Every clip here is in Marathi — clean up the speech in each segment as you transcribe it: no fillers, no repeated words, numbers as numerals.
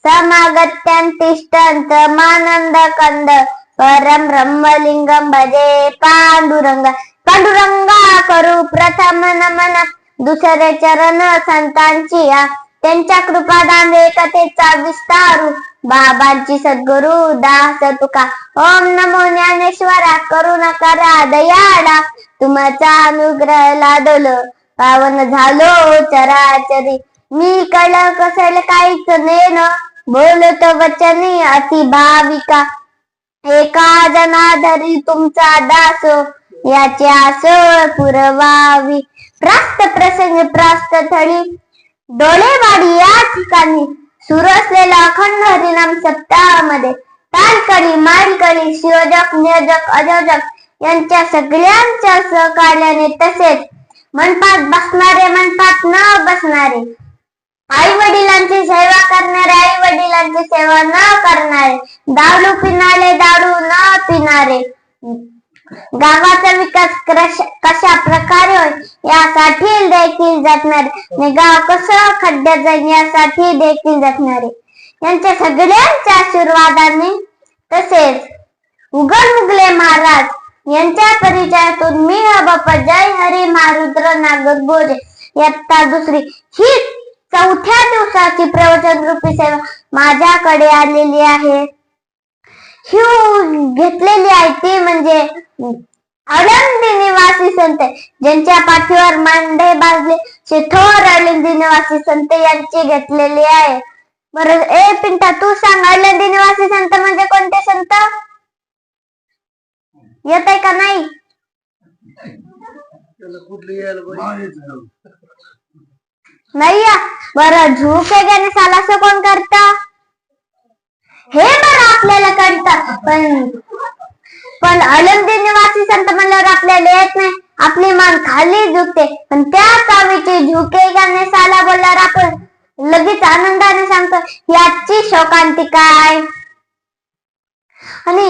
समागत्यांतिष्ठन्त मानंद कंद परम ब्रह्मलिंगम भजे पांडुरंगा. पांडुरंगा करू प्रथम नमन दुसरे चरण संतांची या. त्यांच्या कृपादान कथेचा विस्तारू बाबांची सद्गुरु दास तुका. ओम नमो ज्ञानेश्वरा करुणा करा दयाळा. तुमचा अनुग्रह लादलो पावन झालो चराचरी. मी कळ कसल काहीच नेन बोलत वचनी अति भाविका. एका जनाधरी तुमचा दास याची आस पुरवावी. प्रास्त प्रसंगी प्रास्त थळी डोळेवाडी या ठिकाणी सुरू असलेला अखंड हरिनाम सप्ताहामध्ये तालकडी मालकडी शियोजक नियोजक अयोजक यांच्या सगळ्यांच्या सहकार्याने तसेच मनपात बसणारे मनपात न बसणारे आई वडिलांची सेवा करणारे आई वडिलांची सेवा न करणारे दारू पिणारे दारू न पिणारे गावाचा विकास कशा प्रकारे होईल यासाठी देखील झटणारे गाव कसं खड्ड्यात जाईल यासाठी देखील झटणारे यांच्या सगळ्यांच्या आशीर्वादाने तसेच उगल महाराज यांच्या परिचयातून मी बाप्पा जय हरी मारुद्र नागर गोरे इयत्ता दुसरी ही चौथ्या दिवसाची प्रवचन रूपी सेवा माझ्याकडे आलेली आहे. ही घेतलेली आहे ती म्हणजे आळंदी निवासी संत ज्यांच्या पाठीवर मांडे बाजले थोर आळंदी निवासी संत यांची घेतलेली आहे. बरं ए पिंटा तू सांग आळंदी निवासी संत म्हणजे कोणते संत येत आहे का नाही? नाही बरं झुके घेणे सालास कोण करत हे बरं आपल्याला कळतं पण आळंदी निवासी संत म्हणल्यावर आपल्याला येत नाही. आपली मान खाली झुकते पण त्या कावीची झुके घेणे साला बोलल्यावर आपण लगेच आनंदाने सांगतो याची शोकांती काय. आणि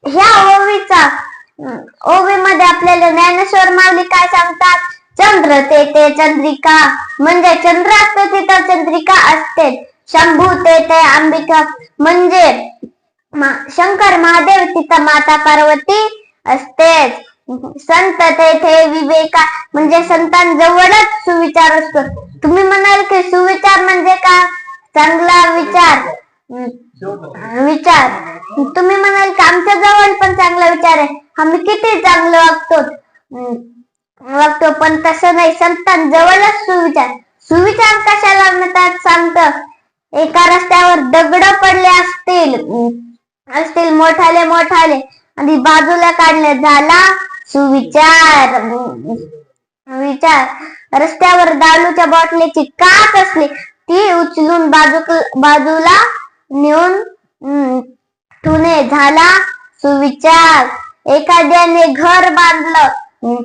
ह्या ओवीमध्ये आपल्याला ज्ञानेश्वर माऊली काय सांगतात. चंद्र ते चंद्रिका म्हणजे चंद्र असतो तिथं चंद्रिका असते. शंभू ते अंबिका म्हणजे शंकर महादेव तिथं माता पार्वती असतेच. संत ते विवेका म्हणजे संतांजवळच सुविचार असतो. तुम्ही म्हणाल की सुविचार म्हणजे का चांगला विचार तुम्ही म्हणाल की आमच्या जवळ पण चांगला विचार आहे आम्ही किती चांगलं वागतो पण तसं नाही. संतांजवळच सुविचार कशाला म्हणतात सांगतं. एका रस्त्यावर दगड पडले असतील मोठाले आणि बाजूला काढले झाला सुविचार. रस्त्यावर दारूच्या बॉटलीची काच असली ती उचलून बाजूला नेऊन ठेवणे झाला सुविचार. एखाद्याने घर बांधलं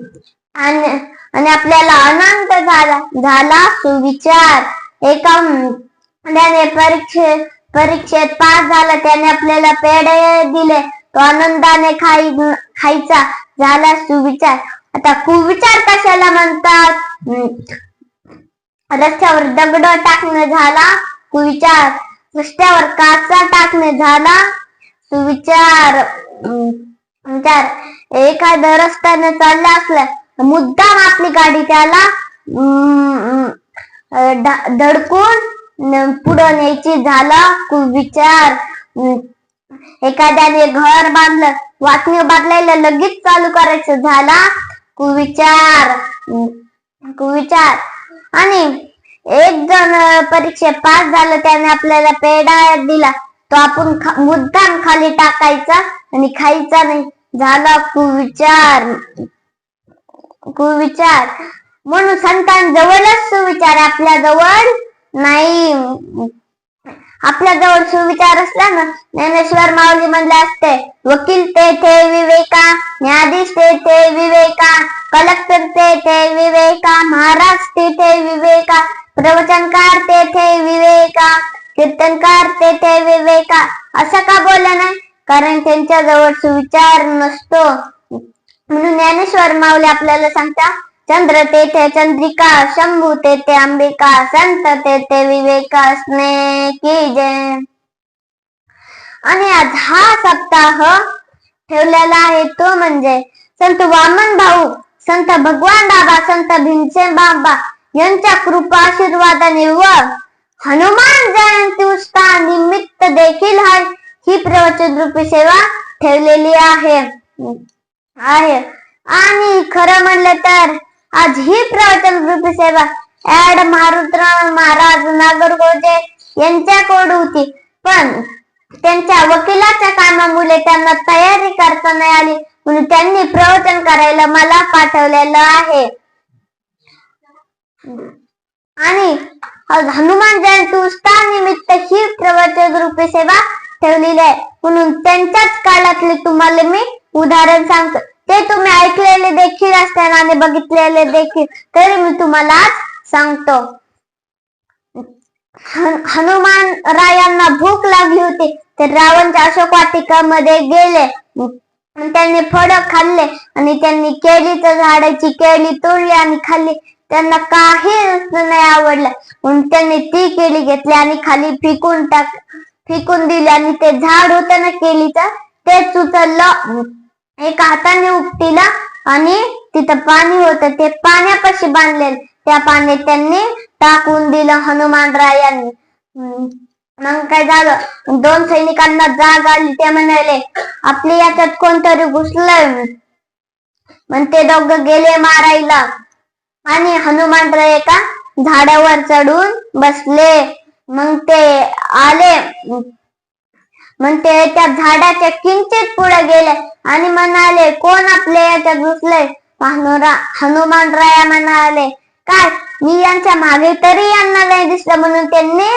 आणि आपल्याला आनंद झाला सुविचार. एखाद्याने परीक्षेत पास झाला त्याने आपल्याला पेढे दिले तो आनंदाने खायचा झाला सुविचार. आता कुविचार कशाला म्हणतात. रस्त्यावर दगड टाकणे झाला कुविचार. रस्त्यावर काचा टाकणे झाला सुविचार. एखाद्या रस्त्याने चालला असला मुद्दाम आपली गाडी त्याला धडकून पुढे न्यायची झाला कुविचार. एखाद्याने घर बांधलं वाटणी बांधलेलं लगेच चालू करायचं झाला कुविचार. आणि एक जण परीक्षेत पास झालं त्याने आपल्याला पेढा दिला तो आपण मुद्दाम खाली टाकायचा आणि खायचा नाही झाला कुविचार. म्हणून संतांजवळच सुविचार आपल्या जवळ नाही. आपल्या जवळ सुविचार असला ना ज्ञानेश्वर माऊली म्हणले असते वकील ते विवेका न्यायाधीश ते विवेका कलेक्टर ते विवेका महाराज ते विवेका प्रवचनकार ते विवेका कीर्तनकार ते विवेका. असं का बोललं नाही कारण त्यांच्या जवळ सुविचार नसतो. म्हणून ज्ञानेश्वर माऊली आपल्याला सांगता चंद्र तेथे चंद्रिका, शंभू तेथे अंबिका, संत तेथे विवेक असणे की जय. आणि आज हा सप्ताह ठेवलेला आहे तो म्हणजे संत वामन भाऊ, संत भगवान बाबा, संत भीमसेन बाबा यांच्या कृपा आशीर्वादाने व हनुमान जयंती उत्सवा निमित्त देखील ही प्रवचन रूपी सेवा ठेवलेली आहे. आणि खरं म्हणलं तर आज ही प्रवचन रूपी सेवा ऍड मारुतराव महाराज नागरगोजे यांच्याकडे होती, पण त्यांच्या वकिलाच्या कामामुळे त्यांना तयारी करता नाही आली, म्हणून त्यांनी प्रवचन करायला मला पाठवलेलं आहे. आणि हनुमान जयंती उत्सवानिमित्त ही प्रवचन रूपी सेवा ठेवलेली आहे, म्हणून त्यांच्याच काळातले तुम्हाला मी उदाहरण सांगतो. ते तुम्ही ऐकलेले देखील असतात आणि बघितलेले देखील, तरी मी तुम्हाला आज सांगतो. हनुमान रायांना भूक लागली होती, ते रावणच्या अशोक वाटिकामध्ये गेले. त्यांनी फळ खाल्ले आणि त्यांनी केळीच्या झाडाची केळी तोडली आणि खाल्ली. त्यांना काही नाही आवडलं, म्हणून त्यांनी ती केळी घेतली आणि खाली फेकून दिली. आणि ते झाड होतं ना केळीचं, तेच उचललं, एका हाताने उपटीला आणि तिथं पाणी होतं, ते पाण्यापाशी बांधलेलं, त्या पाण्यात त्यांनी टाकून दिलं हनुमानरायांनी. मग काय झालं, दोन सैनिकांना जाग आली. ते म्हणाले, आपल्या याच्यात कोणतरी घुसलंय. मग ते दोघं गेले मारायला आणि हनुमानराय एका झाडावर चढून बसले. मग ते आले, मग ते त्या झाडाच्या किंचित पुढे गेले आणि म्हणाले, कोण आपल्या याच्यात घुसले. हनुमानराया म्हणाले, काय मी यांच्या मागे तरी यांना नाही दिसलं, म्हणून त्यांनी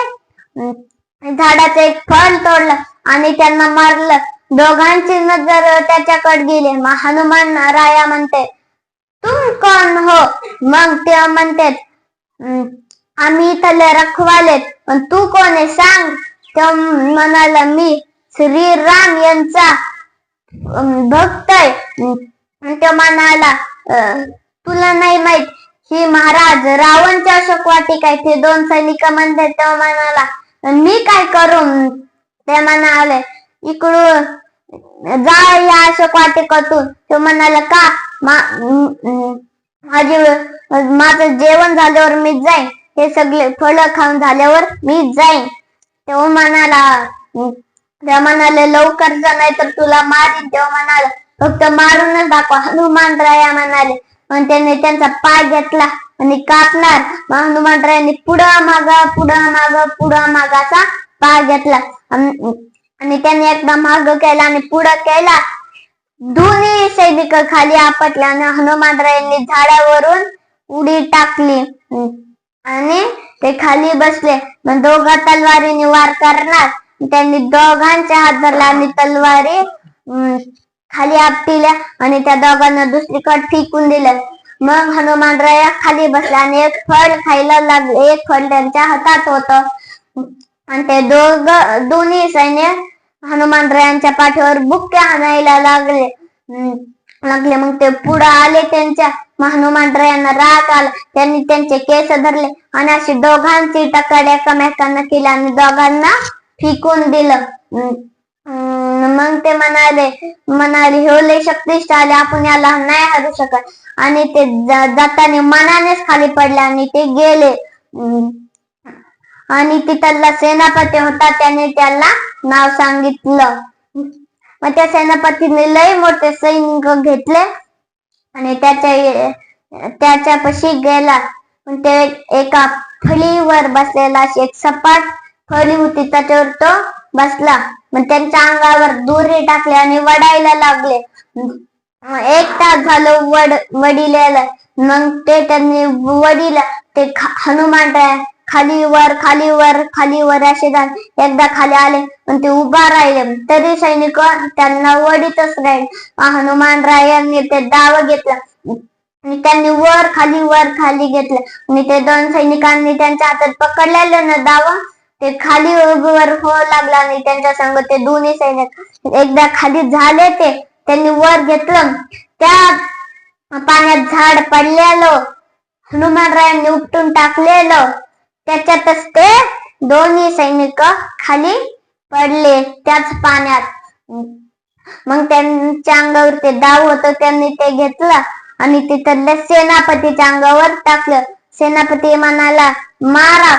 झाडाचं एक फळ तोडलं आणि त्यांना मारलं. दोघांची नजर त्याच्याकडे गेली. हनुमानराया म्हणते, तुम कोण हो. मग ते म्हणतात, आम्ही इथले रखवालेत, पण तू कोण आहे सांग. तो म्हणाला, मी श्रीराम यांचा भक्त आहे. तो म्हणाला, तुला नाही माहित, ही महाराज रावणच्या अशोक वाटिका आहे. ते दोन सैनिक म्हणतात. तो म्हणाला, मी काय करू. ते म्हणाले, इकडून जा या अशोक वाटिकातून. तो म्हणाला, का माझं जेवण झाल्यावर मी जाईन, हे सगळे फळं खाऊन झाल्यावर मी जाईन. तेव्हा म्हणाले, लवकर जा नाही तर तुला मारीन. तेव्हा म्हणाला, फक्त मारूनच दाखवा. हनुमानराया म्हणाले, पण त्यांनी त्यांचा पाय घेतला आणि कापणार. हनुमानरायांनी पुढं माग असा पाय घेतला आणि त्यांनी एकदा माग केला आणि पुढं केला. दोन्ही सैनिक खाली आपटले आणि हनुमानरायांनी झाडावरून उडी टाकली आणि ते खाली बसले. मग दोघा तलवारीने वार करणार. त्यांनी दोघांच्या हात धरला आणि तलवारी खाली आपटिल्या आणि त्या दोघांना दुसरीकडे फेकून दिलं. मग हनुमानराया खाली बसला आणि एक फळ खायला लागले. एक फळ त्यांच्या हातात होतं आणि ते दोन्ही सैन्य हनुमानरायांच्या पाठीवर बुक्क्या हाणायला लागले. मग ते पुढे आले त्यांच्या. हनुमानरायांना राग आला. त्यांनी त्यांचे केस धरले आणि अशी दोघांची टक्कर एकमेकांना केली आणि दोघांना फेकून दिलं. मग ते म्हणाले हो लय शक्तिशाली, आपण याला नाही हरू शकत. आणि ते जाताना मनानेच खाली पडले आणि ते गेले. आणि तिथला सेनापती होता, त्याने त्याला नाव सांगितलं. मग त्या सेनापतीने लय मोठे सैनिक घेतले आणि त्याच्यापाशी गेला. ते एका फळीवर बसलेला, अशी एक सपाट फळी होती, त्याच्यावर तो बसला. मग त्यांच्या अंगावर दोरे टाकले आणि वडायला लागले. एक तास झालं वडिलेला. मग ते त्यांनी वडीला ते हनुमानराय खाली वर असे एकदा खाली आले पण ते उभा राहिले, तरी सैनिक त्यांना वडीतच राहिले. हनुमानरायांनी ते दाव घेतला आणि त्यांनी वर खाली घेतलं आणि ते दोन सैनिकांनी त्यांच्या हातात पकडलेलं ना दाव, ते खाली वर होऊ लागला आणि त्यांच्या संग ते दोन्ही सैनिक एकदा खाली झाले. ते त्यांनी वर घेतलं. त्या पाण्यात झाड पडलेलं हनुमानरायांनी उपटून टाकलेलं त्याच्यातच ते दोन्ही सैनिक खाली पडले त्याच पाण्यात. मग त्यांच्या अंगावर ते दाव होतं त्यांनी ते घेतलं आणि तिथल्या सेनापतीच्या अंगावर टाकलं. सेनापती म्हणाला मारा.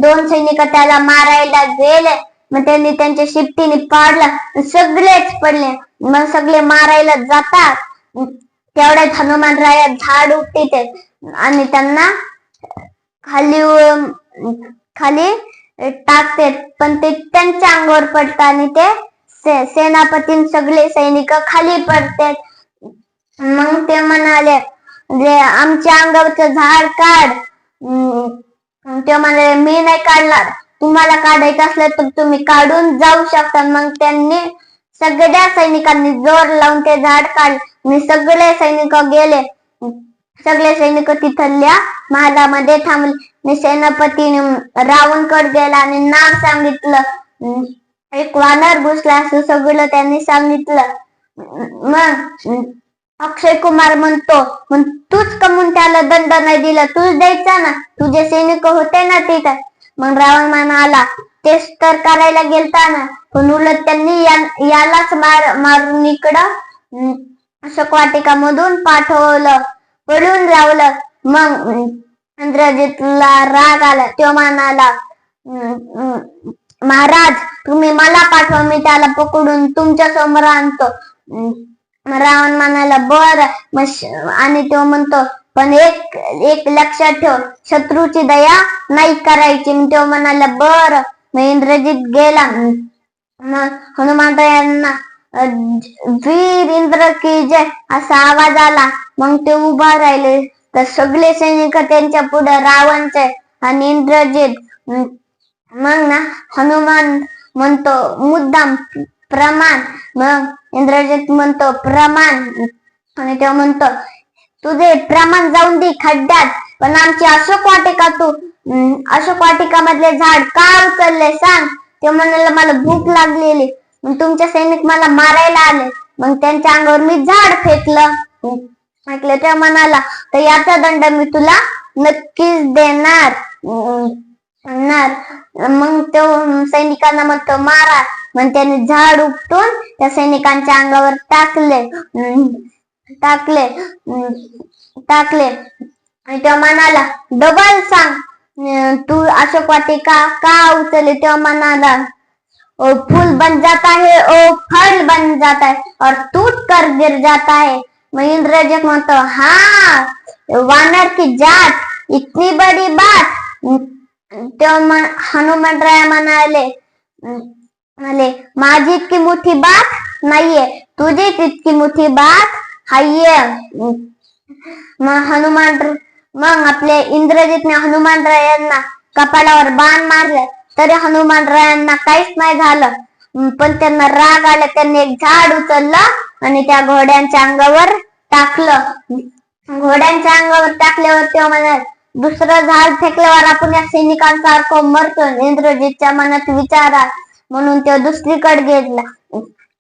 दोन सैनिक त्याला मारायला गेले. मग त्यांनी त्यांच्या शिफ्टीने पाडला सगळेच पडले. मग सगळे मारायला जातात तेवढ्यात हनुमानराया झाड उपटीते आणि त्यांना खाली टाकते पण ते त्यांच्या अंगावर पडतात आणि ते सेनापती सगळे सैनिक खाली पडतात. मग ते म्हणाले जे आमच्या अंगावरचं झाड काढ. ते म्हणाले मी नाही काढणार. तुम्हाला काढायचं असलं तर तुम्ही काढून जाऊ शकता. मग त्यांनी सगळ्या सैनिकांनी जोर लावून ते झाड काढले. सगळे सैनिक गेले. सगळे सैनिक तिथल्या महालामध्ये थांबले. सेनापतीने रावणकडे गेला आणि नाव सांगितलं. एक वानर घुसला असं सगळं त्यांनी सांगितलं. मग अक्षय कुमार म्हणतो मग तूच कमून त्याला दंड नाही दिला. तूच द्यायचा ना. तुझे सैनिक होते ना तिथं. मग रावण म्हणाला तेच तर करायला गेलता ना पण उलट त्यांनी यालाच मारून इकडं अशोकवाटिका मधून पाठवलं पळून लावलं. मग इंद्रजितला राग आला. तो म्हणाला महाराज तुम्ही मला पाठवा मी त्याला पकडून तुमच्या समोर आणतो. रावण म्हणाला बर. आणि तो म्हणतो पण एक लक्षात ठेव शत्रूची दया नाही करायची. तो म्हणाला बर. मग इंद्रजित गेला. मग हनुमंतांना वीर इंद्र की जय असा आवाज आला. मग ते उभा राहिले तर सगळे सैनिक त्यांच्या पुढे रावणचे आणि इंद्रजित. मग ना हनुमान म्हणतो मुद्दाम प्रमाण. मग इंद्रजित म्हणतो प्रमाण आणि तो म्हणतो तुझे प्रमाण जाऊन दे खड्ड्यात पण आमची अशोक वाटिका मधले झाड का उचलले सांग. ते म्हणाला मला भूक लागलेली मग तुमचे सैनिक मला मारायला आले मग त्यांच्या अंगावर मी झाड फेकलं. ऐकलं त्या म्हणाला तर याचा दंड मी तुला नक्कीच देणार. मग तो सैनिकांना म्हणतो मारा. मग त्याने झाड उपटून त्या सैनिकांच्या अंगावर टाकले आणि तो म्हणाला डबल सांग तू अशोक वाटिका का उचलली. तो म्हणाला फूल बन जाता है ओ फल बन जाता है और टूट कर गिर जाता है. मग इंद्रजित म्हणतो हाँ वानर की जात इतनी बड़ी बात. हनुमंतराय म्हणाले माझी इतकी मोठी बात नाहीये तुझीच इतकी मोठी बात हाये. मग आपले इंद्रजितने हनुमंतरायांना कपाळावर बाण मारले तरी हनुमंतरायांना काहीच नाही झालं. पण त्यांना राग आला. त्यांनी एक झाड उचललं आणि त्या घोड्यांच्या अंगावर टाकलं. घोड्यांच्या अंगावर टाकल्यावर ते म्हणाले दुसरं झाड फेकल्यावर आपण या सैनिकांसारखं मरतो. इंद्रजितच्या मनात विचार आला म्हणून तो दुसरीकडे गेला.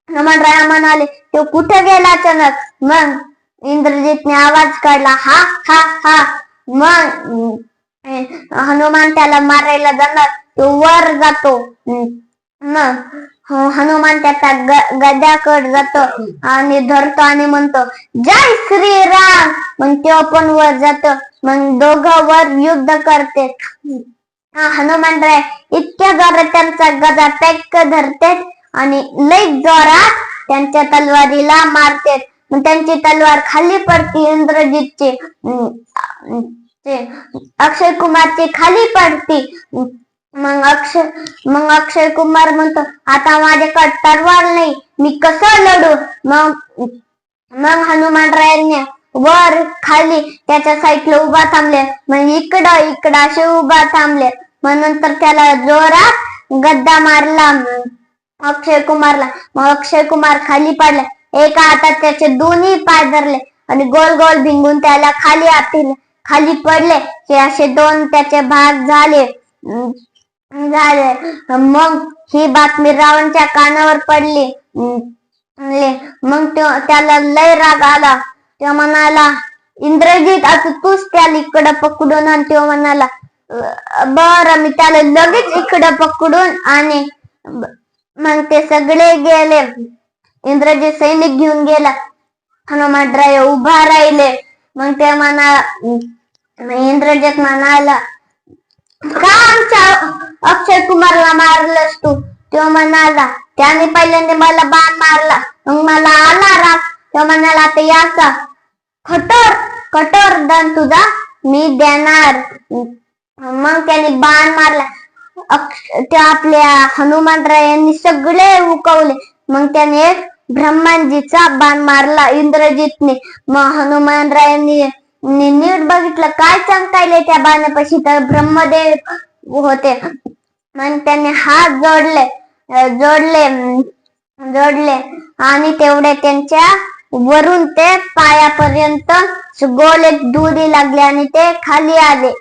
हनुमंतराय म्हणाले तो कुठे गेला अचानक. मग इंद्रजितने आवाज काढला हा हा हा. मग हनुमान त्याला मारायला जाणार तो वर जातो. मग हनुमान त्याचा गद्याकडे जातो आणि धरतो आणि म्हणतो जय श्रीराम. मग तो पण वर जातो. मग दोघं वर युद्ध करते. हनुमंतराय इतक्या जोरात त्यांचा गदा टॅक धरते आणि लई जोरात त्यांच्या तलवारीला मारते. मग त्यांची तलवार खाली पडते. इंद्रजितची अक्षय कुमारची खाली पडते. मग अक्षय कुमार म्हणतो आता माझ्याकडे तलवार नाही मी कसं लढू. मग हनुमंतरायांनी वर खाली त्याच्या साईडला उभा थांबले. मग इकडं असे उभा थांबले. मग नंतर त्याला जोरात गद्दा मारला अक्षय कुमारला. मग अक्षय कुमार खाली पडला. एका हातात त्याचे दोन्ही पाय धरले आणि गोल गोल भिंगून त्याला खाली पडले की असे दोन त्याचे भाग झाले. मग ही बातमी रावणच्या कानावर पडली. मग त्याला लय राग आला. तो म्हणाला इंद्रजित आता तूच त्याला इकडं पकडून आणि तो म्हणाला बर मी त्याला लगेच इकडं पकडून आणि मग ते सगळे गेले. इंद्रजित सैनिक घेऊन गेला. हनुमंतराय उभा राहिले. मग ते इंद्रजित म्हणाला का आमच्या अक्षय कुमारला मारलंस तू? तो म्हणाला त्याने पहिल्यांदा मला बाण मारला, मग मला आला राग. तो म्हणाला आता याचा कठोर दंड तुझा मी देणार. मग त्याने बाण मारला. ते आपल्या हनुमंतरायांनी सगळे उकवले. मग त्याने एक ब्रह्माजीचा बाण मारला इंद्रजितने. मग हनुमंतरायांनी नीट बघितलं काय चमकायले त्या बाणापाशी, तर ब्रह्मदेव होते. मग त्याने हात जोडले आणि तेवढे त्यांच्या वरून ते पायापर्यंत गोल एक दुरी लागली आणि ते खाली आले.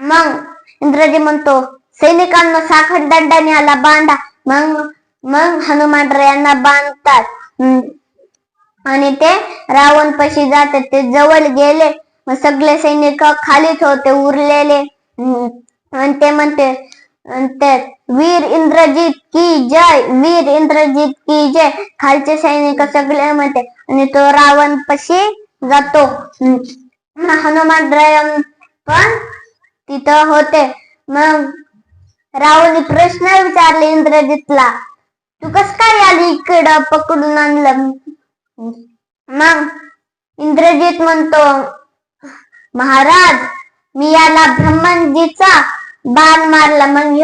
मग इंद्रजित म्हणतो सैनिकांना साखर दंडाने आला बांधा. मग हनुमंतरायांना बांधतात आणि ते रावण पशी जातात. ते जवळ गेले. मग सगळे सैनिक खालीच होते उरलेले. आणि ते म्हणते वीर इंद्रजित की जय, वीर इंद्रजित की जय. खालचे सैनिक सगळे म्हणते आणि तो रावण पशी जातो. हनुमंतराय पण तिथं होते. मग रावणने प्रश्न विचारले इंद्रजितला तू कस काय आली इकडं पकडून आणलं? मग इंद्रजित म्हणतो महाराज मी याला ब्रह्मजीचा बाण मारला, मग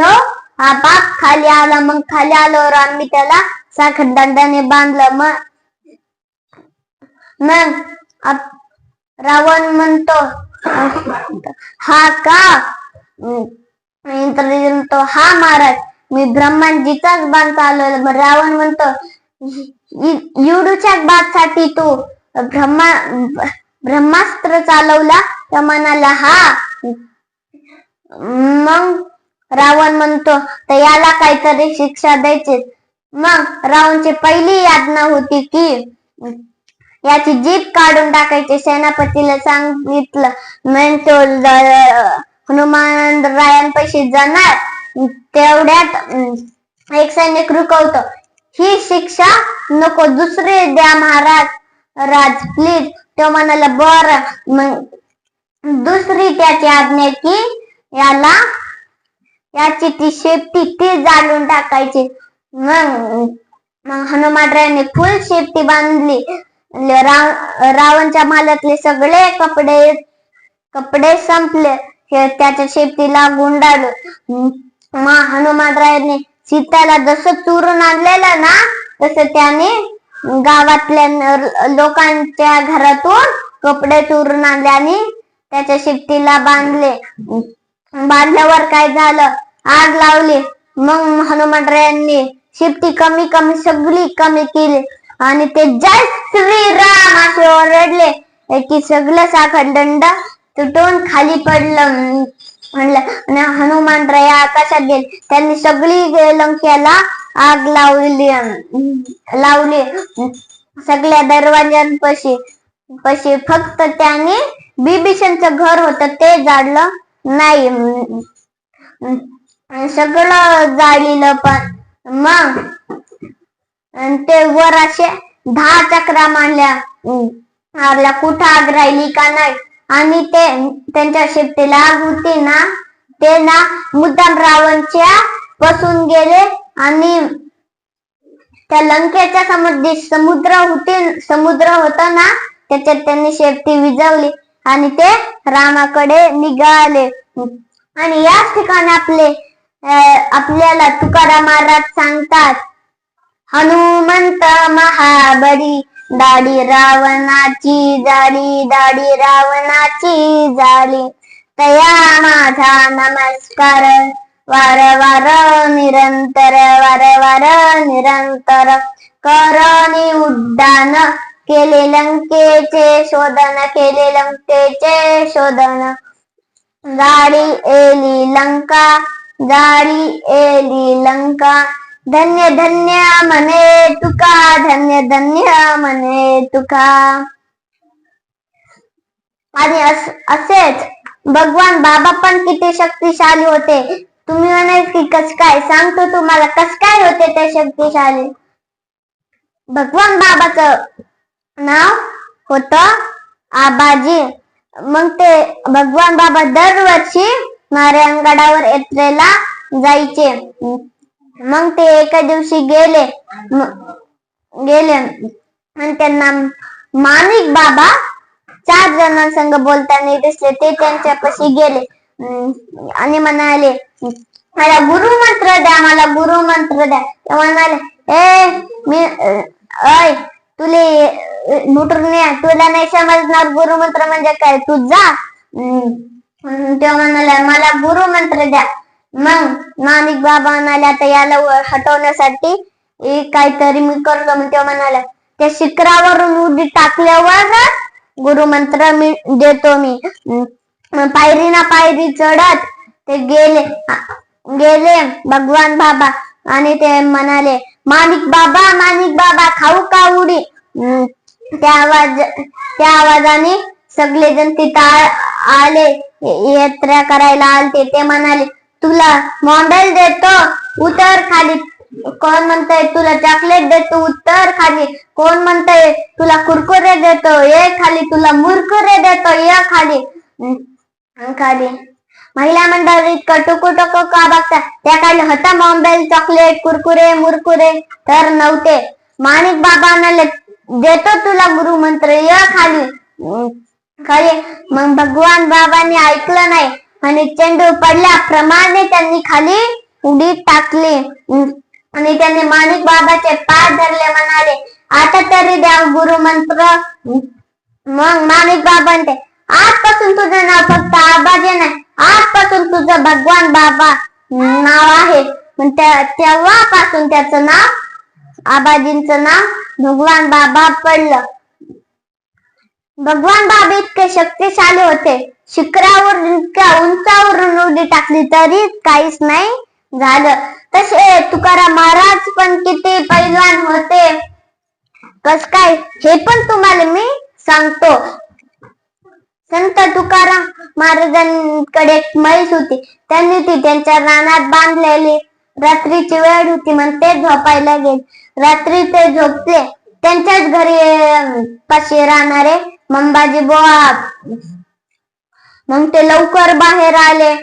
हा बाप खाली आला. मग खाली आल्यावर आम्ही त्याला साखर दंडाने बांधलं. मग रावण म्हणतो हा का? इंद्रजित म्हणतो हा महाराज मी ब्रह्मजीचाच बाण चालवला. रावण म्हणतो युडूच्या बादसाठी तू ब्रह्मास्त्र चालवला? तर म्हणाला हा. मग रावण म्हणतो तर याला काहीतरी शिक्षा द्यायची. मग रावणची पहिली यातना होती की याची जीभ काढून टाकायची. सेनापतीला सांगितलं. मग तो हनुमंतरायांपाशी जाणार तेवढ्यात एक सैनिक रुकवतो ही शिक्षा नको दुसरी द्या महाराज प्लीज. तो म्हणाला बर. मग दुसरी त्याची आज्ञा की याची ती शेपटी ती जाळून टाकायची. मग हनुमंतरायांनी फुल शेपटी बांधली. रावणच्या महालातले सगळे कपडे संपले. त्याच्या शेपटीला गुंडाळलं. मग हनुमंतरायांनी सीताला जसं चोरून आणलेलं ना तसं त्याने गावातल्या लोकांच्या घरातून कपडे चोरून आणले आणि त्याच्या शेपटीला बांधले. बांधल्यावर काय झालं आग लावली. मग हनुमंतरायांनी शेपटी सगळी कमी केली आणि ते जय श्रीराम असे ओरडले की सगळं साखर दंड तुटून खाली पडलं. म्हणलं हनुमंतराय आकाशात गेले. त्यांनी सगळी लंकेला आग लावली. सगळ्या दरवाज्यांपाशी फक्त त्याने बिभीषणचं घर होतं ते जाळलं नाही. सगळं जाळलेलं पण. मग ते वर असे 10 चक्रा मारल्या कुठं आग राहिली का नाही. आणि ते त्यांच्या शेपटीला आग होती ना ते ना मुद्दाम रावणच्या बसून गेले आणि त्या लंकेच्या समुद्र होता ना त्याच्यात त्यांनी शेपटी विझवली आणि ते रामाकडे निघाले. आणि याच ठिकाणी आपल्याला तुकाराम महाराज सांगतात हनुमंत महाबली दाढी रावणाची झाली तया माझा नमस्कार वारंवार निरंतर करणी उड्डाण केले लंकेचे शोधन जाळी एली लंका धन्य धन्य म्हणे तुका आणि असेच भगवान बाबा पण किती शक्तिशाली होते. तुम्ही म्हणाल की कस काय, सांगतो तुम्हाला कस काय होते ते शक्तिशाली. भगवान बाबाचं नाव होत आबाजी. मग ते भगवान बाबा दरवर्षी नारायणगडावर यात्रेला जायचे. मग ते एका दिवशी गेले आणि त्यांना माणिक बाबा 4 जणांसंग बोलताना दिसले. ते त्यांच्यापाशी गेले आणि म्हणाले, मला गुरुमंत्र द्या, मला गुरुमंत्र द्या. ते म्हणाले, तुला नाही समजणार गुरुमंत्र म्हणजे काय, तू जा. ते म्हणाले, मला गुरुमंत्र द्या. मग माणिक बाबा म्हणाले, आता याला हटवण्यासाठी काहीतरी मी करतो. मग ते म्हणाले, त्या शिखरावरून उडी टाकल्यावर गुरुमंत्र मी देतो. मी पायरी ना पायरी चढत ते गेले भगवान बाबा. आणि ते म्हणाले, माणिक बाबा खाऊ का उडी. त्या आवाजाने सगळेजण तिथं आले, यात्रा करायला आलते. ते म्हणाले, तुला मोबाईल देतो, उतर खाली. कोण म्हणतंय तुला चॉकलेट देतो, उतर खाली. कोण म्हणतंय तुला कुरकुरे देतो, ये खाली. तुला मुरकुरे देतो, ये खाली. महिला मंडळीत टुकू का बघता. त्या काढले होता मोबाईल, चॉकलेट, कुरकुरे, मुरकुरे तर नव्हते. माणिक बाबा म्हणाले, देतो तुला गुरुमंत्र, ये खाली. मग भगवान बाबांनी ऐकलं नाही आणि चेंडू पडल्याप्रमाणे त्यांनी खाली उडी टाकली. आणि त्यांनी माणिक बाबाचे पाय धरले, म्हणाले, आता तरी द्या गुरुमंत्र. मग माणिक बाबा म्हणते, आजपासून तुझं नाव फक्त आबाजी नाही, आजपासून तुझं भगवान बाबा नाव आहे. तेव्हापासून त्याचं नाव, आबाजींचं नाव भगवान बाबा पडलं. भगवान बाबा इतके शक्तिशाली होते, शिखरावर इतक्या उंचावरून उडी टाकली तरी काहीच नाही झालं. तसे तुकाराम महाराज पण किती पैलवान होते, कस काय हे पण तुम्हाला मी सांगतो. संत तुकाराम महाराजांकडे एक म्हैस होती. त्यांनी ती त्यांच्या रानात बांधलेली. रात्रीची वेळ होती, मग ते झोपायला गेले. रात्री ते झोपले. त्यांच्याच घरी पाशी राहणारे मंबाजी बुवा मग ते लवकर बाहेर आले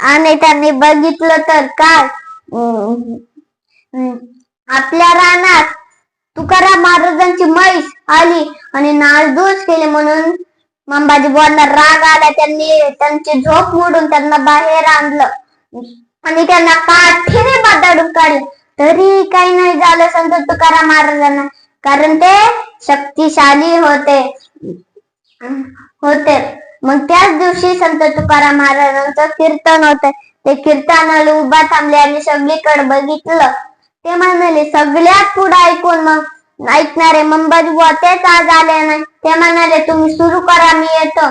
आणि त्यांनी बघितलं तर काय, आपल्या रानात तुकाराम महाराजांची म्हैस आली आणि नासधूस केली. म्हणून मंबाजी बुवांना राग आला. त्यांनी त्यांची झोप मोडून त्यांना बाहेर आणलं आणि त्यांना काठीने बदाडून काढलं. तरी काही नाही झालं संत तुकाराम महाराजांना, कारण ते शक्तिशाली होते. मग त्याच दिवशी संत तुकाराम महाराजांचं कीर्तन होतं. ते कीर्तनाला उभा थांबले आणि सगळीकडे बघितलं. ते म्हणाले, सगळ्यात पुढे ऐकून मग ऐकणारे मंबाजी बुवा तेच आज आले नाही. ते म्हणाले, तुम्ही सुरू करा, मी येतो.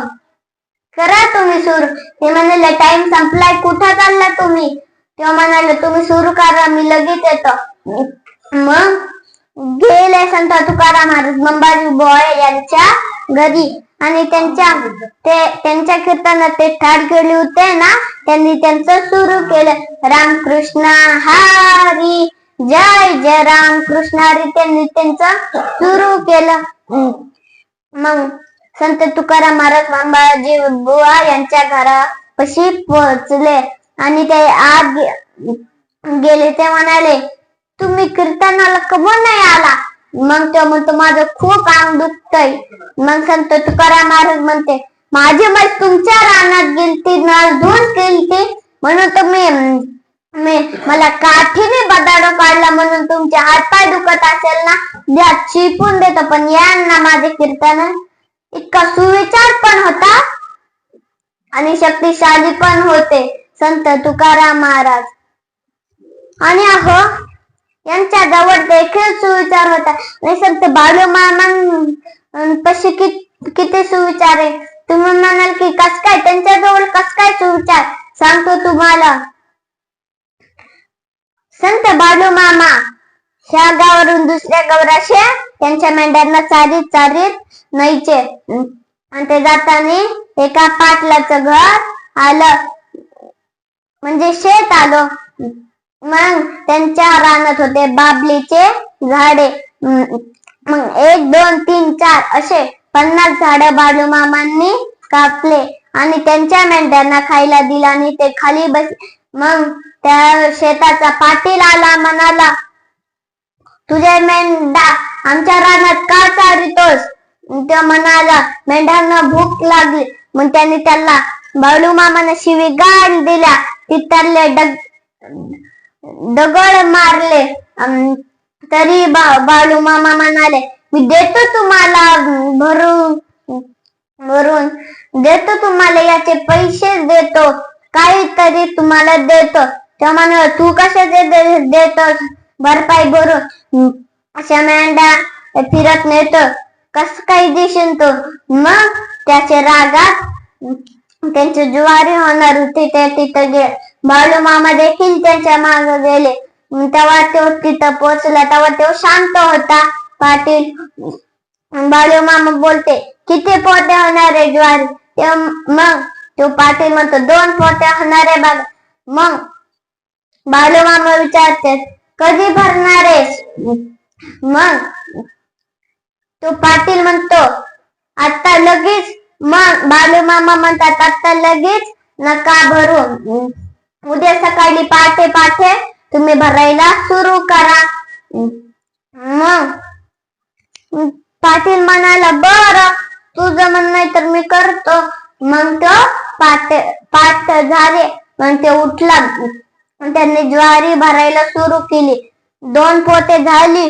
करा तुम्ही सुरू. ते म्हणाले, टाइम संपलाय, कुठं चालला तुम्ही. तेव्हा म्हणाले, तुम्ही सुरू करा, मी लगेच येतो. मग गेले संत तुकाराम महाराज मंबाजी बुवा यांच्या घरी आणि त्यांच्या कीर्तनात ते ठाट गेले होते ना, त्यांनी त्यांचं सुरू केलं. रामकृष्ण हरी जय जय रामकृष्ण हरी, त्यांनी त्यांचं सुरू केलं. मग संत तुकाराम महाराज मंबाजी बुवा यांच्या घरापाशी पोहोचले आणि ते आत गेले. ते म्हणाले, तुम्ही कीर्तनाला कमून नाही आला. मग तो म्हणतो, माझं खूप अंग दुखतय. मग संत तुकाराम महाराज म्हणते, माझी म्हैस तुमच्या रानात गेलती, नासधूस केलती, म्हणून तुम्ही मला काठीने बदाडो काढला, म्हणून तुमचे हातपाय दुखत असेल ना, द्या चिपून देतो. पण यांना माझे कीर्तन इतका सुविचार पण होता आणि शक्तिशाली पण होते संत तुकाराम महाराज. आणि अहो, यांच्या जवळ देखील सुविचार होता. आणि संत बाळूमामांपाशी किती सुविचार आहे. तुम्ही म्हणाल की कस काय, त्यांच्याजवळ कस काय सुविचार, सांगतो तुम्हाला. संत बाळूमामा ह्या गावावरून दुसऱ्या गावाशी त्यांच्या मेंढ्यांना चारीत न्यायचे. आणि ते जाताना एका पाटलाचं घर आलं, म्हणजे शेत आलं. मग त्यांच्या रानात होते बाबलीचे झाडे. मग 1 2 3 4 असे 50 झाडं बाळूमामांनी कापले आणि त्यांच्या मेंढ्यांना खायला दिला आणि ते खाली बसले. मग त्या शेताचा पाटील आला, म्हणाला, तुझे मेंढा आमच्या रानात का चारितोस? तो म्हणाला, मेंढ्यांना भूक लागली. मग त्यांनी त्याला बाळूमामाने शिवीगाळ दिल्या, तिथले दगड मारले. तरी बाळूमामा म्हणाले, मी देतो तुम्हाला भरून देतो, तुम्हाला याचे पैसे देतो, काहीतरी तुम्हाला देतो. त्या म्हणाला, तू कशाचे देतोस? भरपाई भरून अशा मेंढ्या फिरत नेतो, कस काही देशील तो? मग त्याचे रागात त्यांची ज्वारी होणार होती, ते तिथं गेले. बाळूमामा देखील त्यांच्या मागे गेले. तेव्हा तो तिथं पोहोचला, तेव्हा तो शांत होता. पाटील बाळूमामा बोलते, किती पोते होणार आहे ज्वारी? मग तो पाटील म्हणतो, 2 पोते होणार आहे बघा. मग बाळूमामा विचारते, कधी भरणार आहेस? मग तो पाटील म्हणतो, आता लगेच. मग बाळूमामा म्हणतात, आता लगेच नका भरू, उद्या सकाळी पहाटे तुम्ही भरायला सुरू करा. मग पाटील म्हणाला, बरं, तुझं म्हणणं तर मी करतो. मग तो पाठ झाले. मग ते उठला, त्यांनी ज्वारी भरायला सुरू केली. 2 पोते झाली.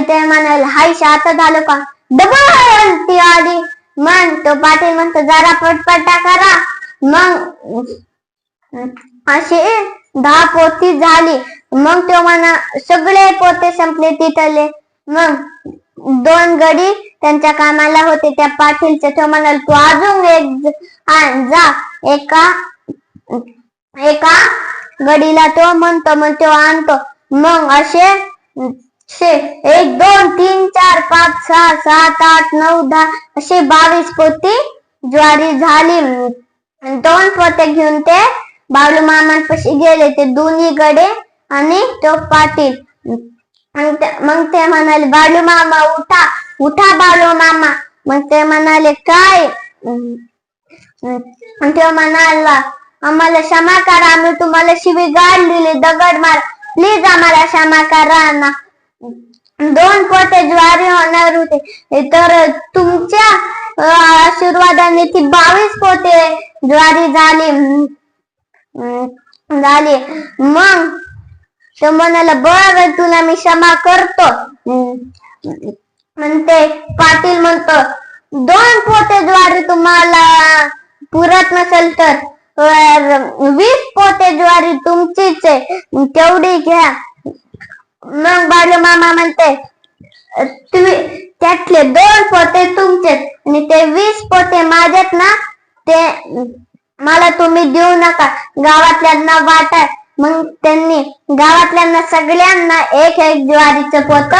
ते म्हणाले, हायश, आता झालं का? डबल ती आली. मग तो पाटील म्हणतो, जरा पटपटा करा. मग अशी 10 पोती झाली. मग तो म्हणा, सगळे पोते संपले तिथले. मग 2 गडी त्यांच्या कामाला होते त्या पाटीलचे. तो म्हणाल, तू अजून एक जा. एका गडीला तो म्हणतो, मग तो आणतो. मग असे 1 2 3 4 5 6 7 8 9 10 असे 22 पोती ज्वारी झाली. 2 पोते घेऊन ते बाळूमामांपाशी गेले, ते दोन्ही गडे आणि तो पाटील. मग ते म्हणाले, बाळूमामा उठा, उठा बाळूमामा. मग ते म्हणाले, काय? तो म्हणाला, आम्हाला क्षमा करा, आम्ही तुम्हाला शिवीगाळ दिली, दगड मार, प्लीज आम्हाला क्षमा करा ना. 2 पोते ज्वारी होणार होते, तर तुमच्या आशीर्वादाने ती 22 पोते ज्वारी झाली. मग तो म्हणाला, बरं, तुला मी क्षमा करतो. म्हणते पाटील म्हणतो, 2 पोते ज्वारी तुम्हाला पुरत नसेल तर 20 पोते ज्वारी तुमचीच आहे, तेवढी घ्या. मग बाळूमामा म्हणते, तुम्ही त्यातले 2 पोते तुमचे आणि ते 20 पोते माझ्यात ना, ते मला तुम्ही देऊ नका, गावातल्यांना वाटा. मग त्यांनी गावातल्यांना सगळ्यांना 1 ज्वारीचं पोत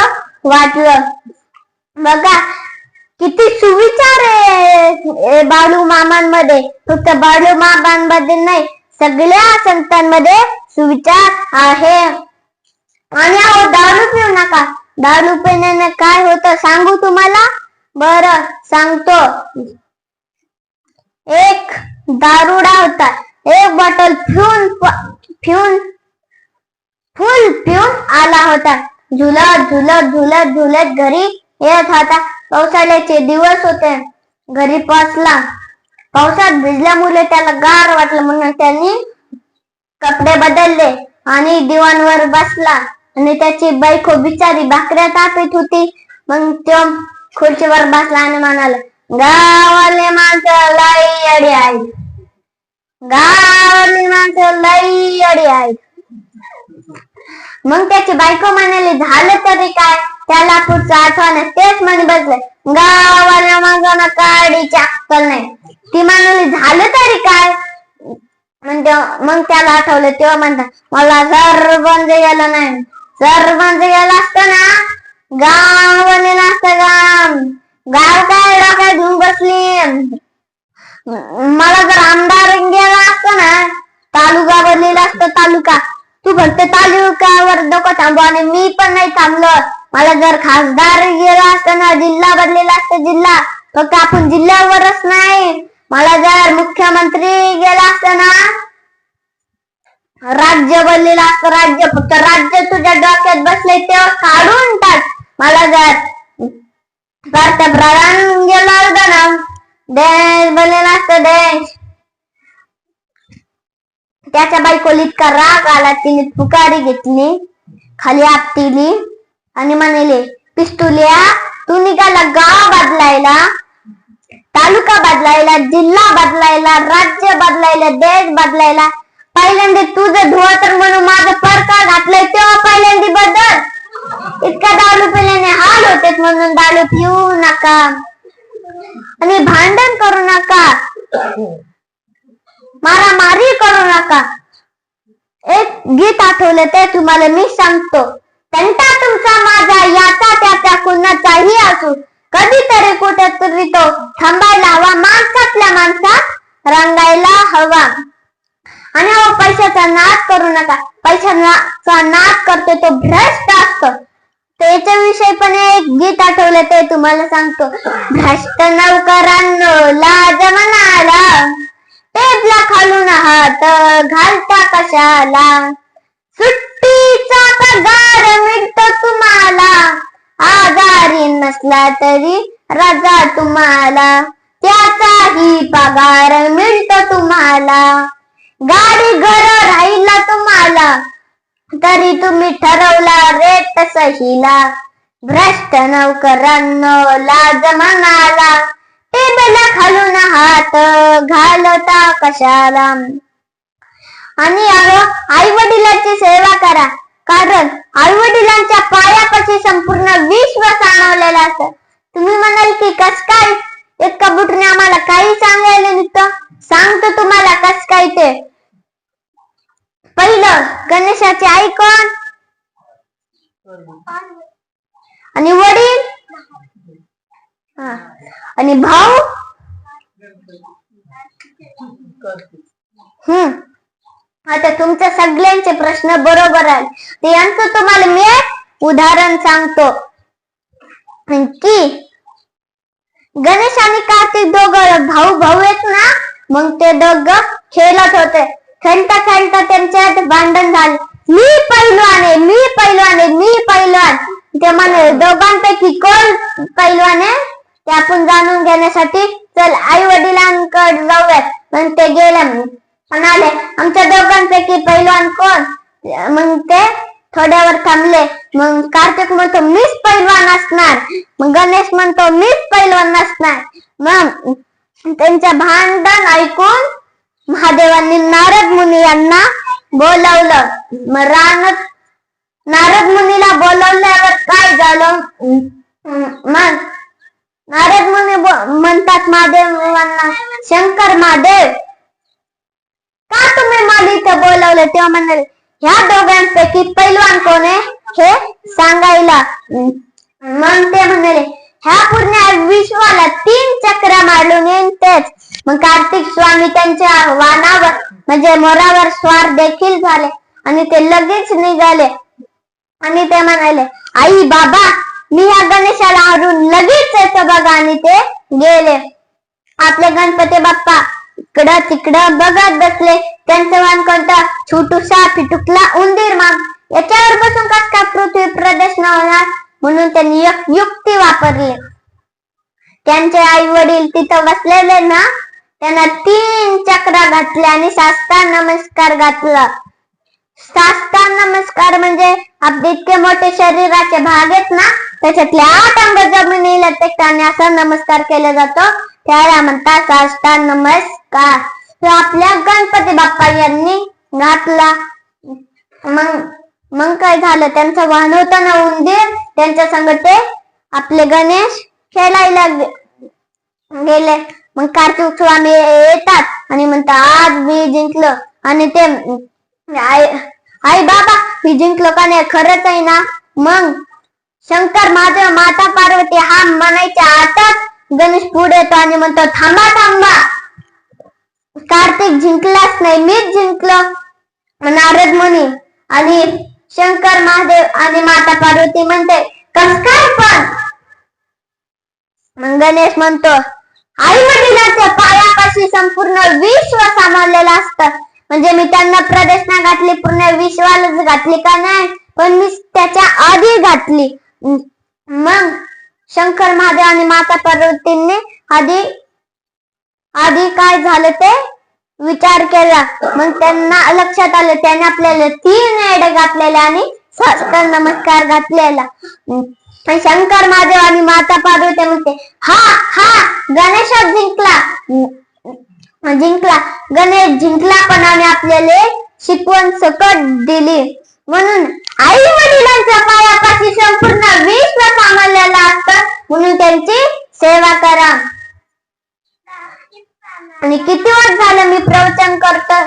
वाटलं. बघा किती सुविचार आहे बाळूमामांमध्ये. फक्त बाळूमामांमध्ये नाही, सगळ्या संतांमध्ये सुविचार आहे. आणि दारू पिऊ नका. दारू पिण्याने काय होतं सांगू तुम्हाला? बरं, सांगतो. एक दारुडा होता. 1 बॉटल फुल पिऊन आला होता. झुलत घरी येत होता. पावसाळ्याचे दिवस होते. घरी पोचला. पावसात भिजल्यामुळे त्याला गार वाटलं, म्हणून त्यांनी कपडे बदलले आणि दिवाणवर बसला. आणि त्याची बायको बिचारी भाकऱ्या तापत होती. मग तो खुर्चीवर बसला आणि म्हणाला, गावाले माणसं लई अडी आहेत. गावाली माणसं लई अडी आहेत. मग त्याची बायको म्हणाली, झालं तरी काय? त्याला पुढचं आठवण तेच म्हणे बसले, गावाल्या माणसांना काडीची अक्कल नाही. ती म्हणाली, झालं तरी काय? मग त्याला आठवलं. तेव्हा म्हणतात, मला सरपंच गेलं नाही. सरपंच गेला असतं ना, गावाने नसतं काम. गाव काय डोक्यात घेऊन बसली. मला जर आमदार गेला असतं ना, तालुका बदलेला असतं तालुका. तू फक्त तालुक्यावर डोकं थांबव आणि मी पण नाही थांबलो. मला जर खासदार गेला असतं ना, जिल्हा बदलेला असतं जिल्हा. फक्त आपण जिल्ह्यावरच नाही, मला जर मुख्यमंत्री गेला असतं ना, राज्य बनलेलं असतं राज्य. फक्त राज्य तुझ्या डोक्यात बसले तेव्हा काढून टाक. मला जर पंतप्रधान गेला होता ना, देश बनलेला असतं देश. त्याच्या बायकोला इतका राग आला, तिने पुकारी घेतली, खाली आपटिली आणि म्हणाले, पिस्तुल्या तू निघाला गाव बदलायला, तालुका बदलायला, जिल्हा बदलायला, राज्य बदलायला, देश बदलायला. पहिल्यांदा तुझं धुवातर म्हणून माझं परका घातलंय तेव्हा पहिल्यांदा बदल. इतका दारू पिल्याने हाल होते, म्हणून दारू पिऊ नका आणि भांडण करू नका, मारामारी करू नका. एक गीत आठवलं ते तुम्हाला मी सांगतो. तंटा तुमचा माझा याचा त्याचा कुणाचाही असू, कधीतरी कुठेतरी तो थांबायला हवा, माणसातल्या माणसात रंगायला हवा. आणि पैशाचा नाद करू नका, पैशाचा नाद करतो तो भ्रष्ट असतो. त्याच्याविषयी पण एक गीत आठवलं ते तुम्हाला सांगतो. भ्रष्ट नौकरांनो लाज मनाला, टेबला खालून हात घालता कशाला, सुट्टीचा पगार मिळतो तुम्हाला, आजारी नसला तरी रजा तुम्हाला, त्याचाही पगार मिळतो तुम्हाला, गाडी घर राहिला तुम्हाला, तरी तुम्ही ठरवला रेट सहीला. भ्रष्ट नौकरांनो लाज मनाला, टेबला खालून हात घालता कशाला. आणि आई वडिलांची सेवा करा, कारण आई वडिलांच्या पायापाशी संपूर्ण विश्व सामावलेलं असतं. तुम्ही म्हणाल की कस काय, एक कबूटरने आम्हाला काही सांगायला निघतं. सांगतो तुम्हाला कस काय ते. पहिलं, गणेशाची आई कोण आणि वडील आणि भाऊ. आता तुमच्या सगळ्यांचे प्रश्न बरोबर आहेत. ते यांचं तुम्हाला मी एक उदाहरण सांगतो की गणेश आणि कार्तिक दोघं भाऊ आहेत ना, मग ते दोघं खेळत होते. खेळता खेळता त्यांच्यात भांडण झाले. मी पैलवान आहे, मी पैलवान आहे, मी पैलवान. ते म्हणे दोघांपैकी कोण पैलवान आहे ते आपण जाणून घेण्यासाठी चल आई वडिलांकडे जाऊयात. मग ते गेले, म्हणाले आमच्या दोघांपैकी पैलवान कोण. मग ते थोड्यावर थांबले. मग कार्तिक म्हणतो मीच पैलवान असणार. मग गणेश म्हणतो मीच पैलवान नसणार. मग त्यांच्या भांडण ऐकून महादेवांनी नारद मुनी यांना बोलावलं. मग नारद मुनीला बोलवल्यावर काय झालं, मग नारद मुनी म्हणतात महादेवांना, शंकर महादेव का तुम्ही मला इथे बोलावलं. तेव्हा म्हणाले ह्या दोघांपैकी पैलवान कोण आहे हे सांगायला. मग ते म्हणाले ह्या पूर्ण विश्वाला 3 चक्र मारून येईन तेच. मग कार्तिक स्वामी त्यांच्या वाहनावर म्हणजे मोरावर स्वार देखील झाले आणि ते लगेच निघाले. आणि ते म्हणाले आई बाबा मी ह्या गणेशाला हरून लगेच येतो बघा. आणि ते गेले. आपले गणपती बाप्पा इकडं तिकडं बघत बसले. त्यांचं वाहन कोणतं, छोटूसा फिटुकला उंदीर. मग याच्यावर बसून कस का पृथ्वी प्रदक्षिणा होणार, म्हणून त्यांनी एक युक्ती वापरली. त्यांचे आई वडील तिथं बसलेले ना, त्यांना 3 चक्रा घातल्या आणि साष्टांग नमस्कार घातला. साष्टांग नमस्कार म्हणजे आपले इतके मोठे शरीराचे भाग आहेत ना, त्याच्यातले 8 अंग जमिनीला टेकताना असा नमस्कार केला जातो, त्याला म्हणतात साष्टांग नमस्कार. तो आपल्या गणपती बाप्पा यांनी घातला. मग काय झालं, त्यांचं वाहन होतं ना उंदीर, त्यांच्या संग ते आपले गणेश खेळायला गेले. मग कार्तिक स्वामी येतात आणि म्हणतात आज मी जिंकलो. आणि ते आई बाबा मी जिंकलो का नाही, खरंच आहे ना. मग शंकर महादेव माता पार्वती हा म्हणायच्या आताच गणेश पुढे येतो आणि म्हणतो थांबा थांबा, कार्तिक जिंकलाच नाही, मीच जिंकलो. नारद मुनी आणि शंकर महादेव आणि माता पार्वती म्हणते कस काय पण. मग गणेश म्हणतो आई वडिलांच्या पायापाशी संपूर्ण विश्व सामावलेलं असतं. म्हणजे मी त्यांना प्रदक्षिणा घातली, पूर्ण विश्वालाच घातली का नाही, पण मी त्याच्या आधी घातली. मग शंकर महादेव आणि माता पार्वतींनी आधी काय झालं ते विचार केला. मग त्यांना लक्षात आलं त्याने आपल्याला 3 येडे घातलेले आणि साष्टांग नमस्कार घातलेला. शंकर महादेव आणि माता पार्वती म्हणते हा गणेशच जिंकला. गणेश जिंकला पण आम्ही आपल्याला शिकवण सकट दिली. म्हणून आई वडिलांच्या पायापाशी संपूर्ण विश्व सामावलेलं असतं, म्हणून त्यांची सेवा करा. आणि किती वर्ष झालं मी प्रवचन करतो,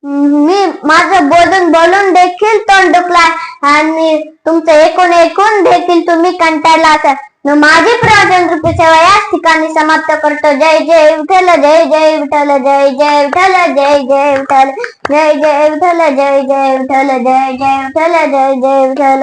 मी माझं बोलून देखील तोंड दुखलाय आणि तुमचं ऐकून देखील तुम्ही कंटाळला असाल. माझी प्रवचन रूपी सेवा याच ठिकाणी समाप्त करतो. जय जय विठ्ठल, जय जय विठ्ठल, जय जय विठ्ठल, जय जय विठ्ठल, जय जय विठ्ठल, जय जय विठ्ठल, जय जय विठ्ठल, जय जय विठ्ठल.